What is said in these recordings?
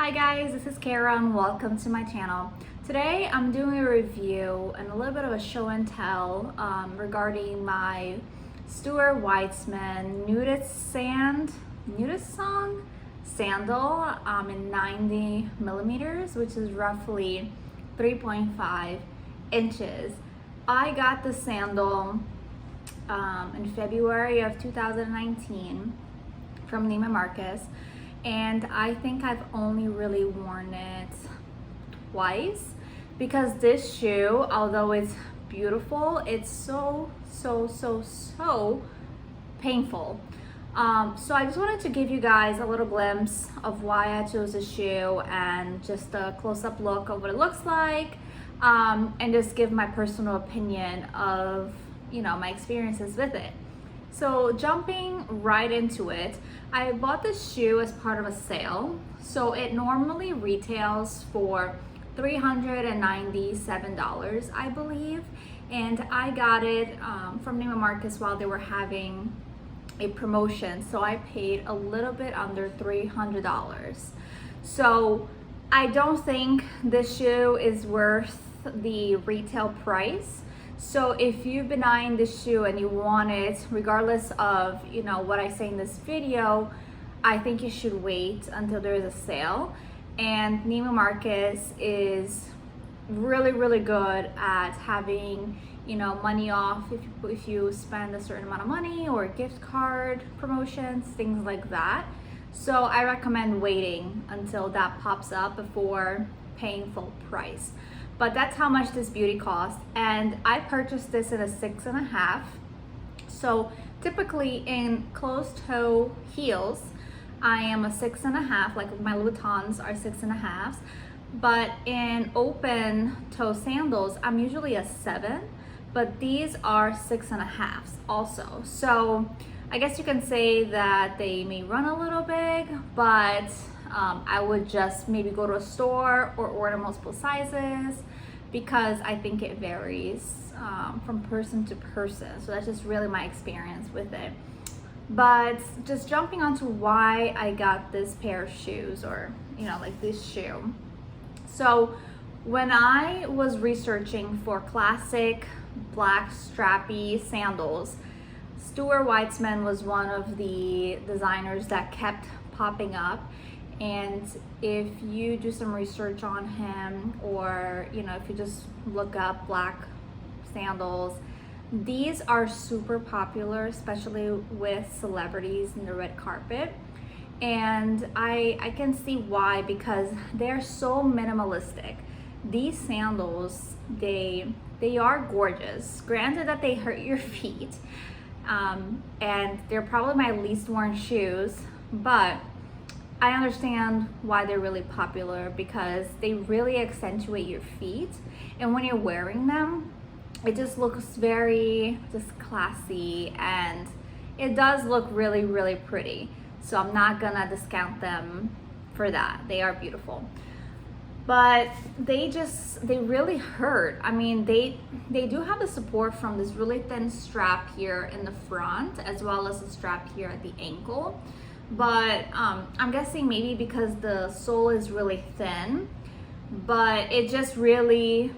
Hi guys, this is Karol and welcome to my channel. Today I'm doing a review and a little bit of a show and tell regarding my Stuart Weitzman Nudistsong sandal in 90 millimeters, which is roughly 3.5 inches. I got the sandal in February of 2019 from Neiman Marcus, and I think I've only really worn it twice because this shoe, although it's beautiful, it's so painful. So I just wanted to give you guys a little glimpse of why I chose the shoe and just a close-up look of what it looks like, and just give my personal opinion of my experiences with it. So jumping right into it, I bought this shoe as part of a sale. So it normally retails for $397, I believe. And I got it from Neiman Marcus while they were having a promotion. So I paid a little bit under $300. So I don't think this shoe is worth the retail price. So if you've been eyeing this shoe and you want it, regardless of what I say in this video, I think you should wait until there is a sale. And Neiman Marcus is really good at having money off if you spend a certain amount of money, or gift card promotions, things like that. So I recommend waiting until that pops up before paying full price. But that's how much this beauty cost, and I purchased this in a 6.5. So typically in closed toe heels, I am a 6.5, like my Louboutins are 6.5. But in open toe sandals, I'm usually a 7, but these are 6.5 also. So I guess you can say that they may run a little big, but I would just maybe go to a store or order multiple sizes, because I think it varies from person to person. So that's just really my experience with it. But just jumping onto why I got this pair of shoes, or like this shoe. So when I was researching for classic black strappy sandals, Stuart Weitzman was one of the designers that kept popping up. And if you do some research on him, or if you just look up black sandals, these are super popular, especially with celebrities in the red carpet. And I can see why, because they're so minimalistic. These sandals, they are gorgeous. Granted that they hurt your feet, and they're probably my least worn shoes, but I understand why they're really popular, because they really accentuate your feet, and when you're wearing them, it just looks very just classy, and it does look really pretty. So I'm not gonna discount them for that. They are beautiful, but they really hurt. I mean, they do have the support from this really thin strap here in the front, as well as the strap here at the ankle. But I'm guessing maybe because the sole is really thin, but it just really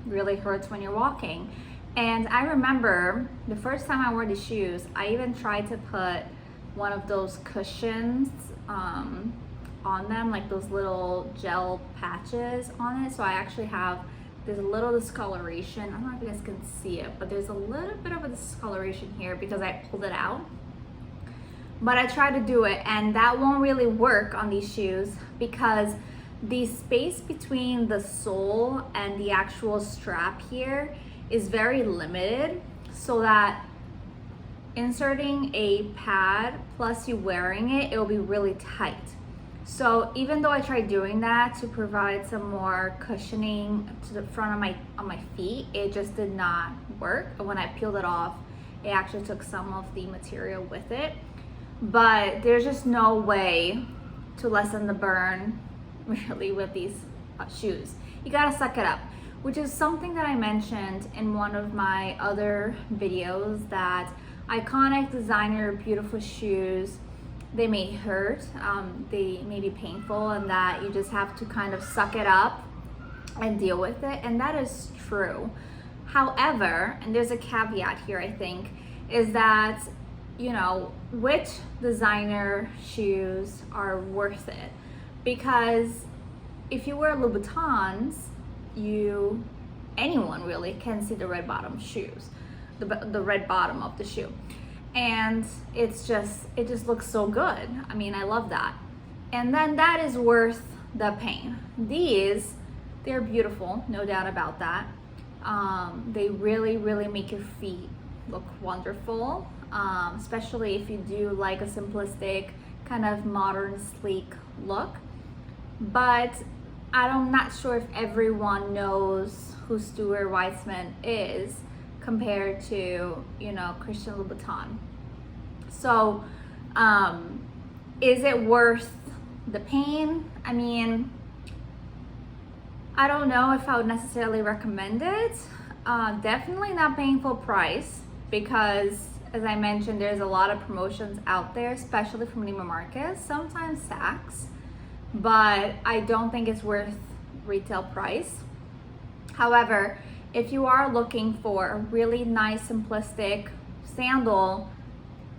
hurts when you're walking. And I remember the first time I wore these shoes, I even tried to put one of those cushions on them, like those little gel patches on it. So I actually have, there's a little discoloration. I don't know if you guys can see it, but there's a little bit of a discoloration here because I pulled it out. But I tried to do it, and that won't really work on these shoes, because the space between the sole and the actual strap here is very limited, so that inserting a pad plus you wearing it, it will be really tight. So even though I tried doing that to provide some more cushioning to the front of my feet, it just did not work. And when I peeled it off, it actually took some of the material with it. But there's just no way to lessen the burn really with these shoes. You gotta suck it up, which is something that I mentioned in one of my other videos, that iconic designer beautiful shoes they may hurt, they may be painful, and that you just have to kind of suck it up and deal with it, and that is true. However, and there's a caveat here, I think, is that, you know, which designer shoes are worth it? Because if you wear Louboutins, anyone really can see the red bottom shoes, the red bottom of the shoe, and it just looks so good. I mean, I love that, and then that is worth the pain. They're beautiful, no doubt about that. They really make your feet look wonderful, especially if you do like a simplistic kind of modern sleek look. But I'm not sure if everyone knows who Stuart Weitzman is compared to, you know, Christian Louboutin. So is it worth the pain? I mean, I don't know if I would necessarily recommend it. Definitely not paying full price, because as I mentioned, there's a lot of promotions out there, especially from Neiman Marcus, sometimes Saks, but I don't think it's worth retail price. However, if you are looking for a really nice simplistic sandal,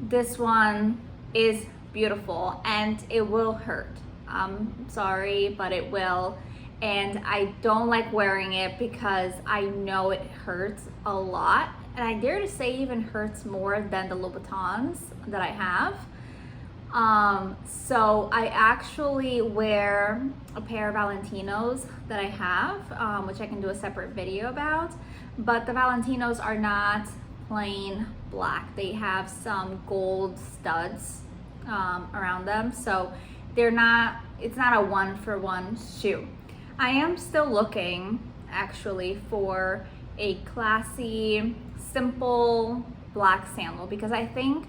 this one is beautiful, and it will hurt. I'm sorry, but it will. And I don't like wearing it because I know it hurts a lot, and I dare to say even hurts more than the Louboutins that I have. So I actually wear a pair of Valentinos that I have, which I can do a separate video about, but the Valentinos are not plain black. They have some gold studs around them, so it's not a one-for-one shoe. I am still looking actually for a classy, simple black sandal, because I think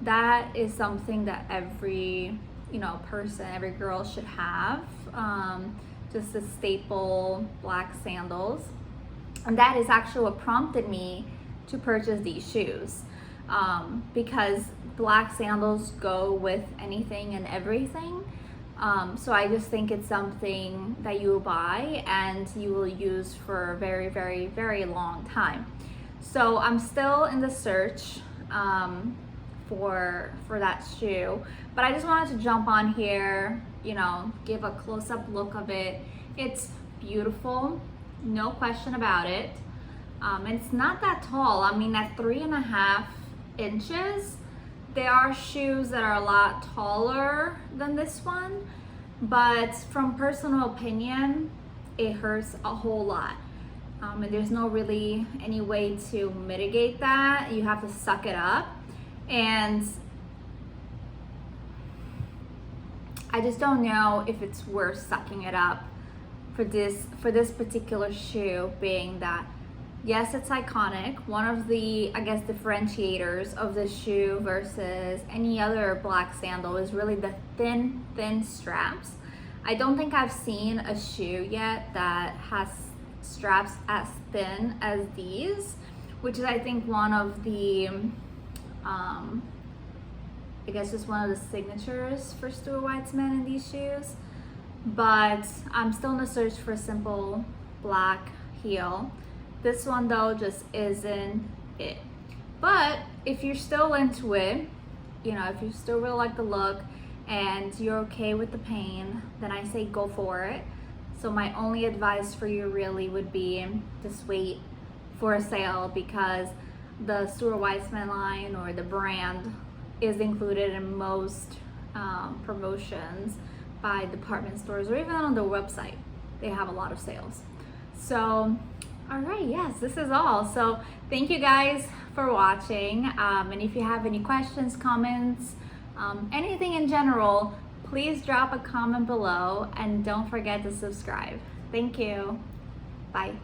that is something that every, you know, person, every girl should have, just the staple black sandals. And that is actually what prompted me to purchase these shoes, because black sandals go with anything and everything. So I just think it's something that you will buy and you will use for a very long time. So I'm still in the search for that shoe, but I just wanted to jump on here, you know, give a close-up look of it. It's beautiful, no question about it. And it's not that tall. I mean, at 3.5 inches, there are shoes that are a lot taller than this one, but from personal opinion, it hurts a whole lot. And there's no really any way to mitigate that. You have to suck it up. And I just don't know if it's worth sucking it up for this particular shoe, being that, yes, it's iconic. One of the, I guess, differentiators of this shoe versus any other black sandal is really the thin straps. I don't think I've seen a shoe yet that has straps as thin as these, which is, I think, one of the, I guess, just one of the signatures for Stuart Weitzman in these shoes. But I'm still in the search for a simple black heel. This one though just isn't it. But if you're still into it, you know, if you still really like the look and you're okay with the pain, then I say go for it. So my only advice for you really would be just wait for a sale, because the Stuart Weitzman line or the brand is included in most promotions by department stores, or even on their website. They have a lot of sales. So all right, yes, this is all. So thank you guys for watching. And if you have any questions, comments, anything in general, please drop a comment below, and don't forget to subscribe. Thank you. Bye.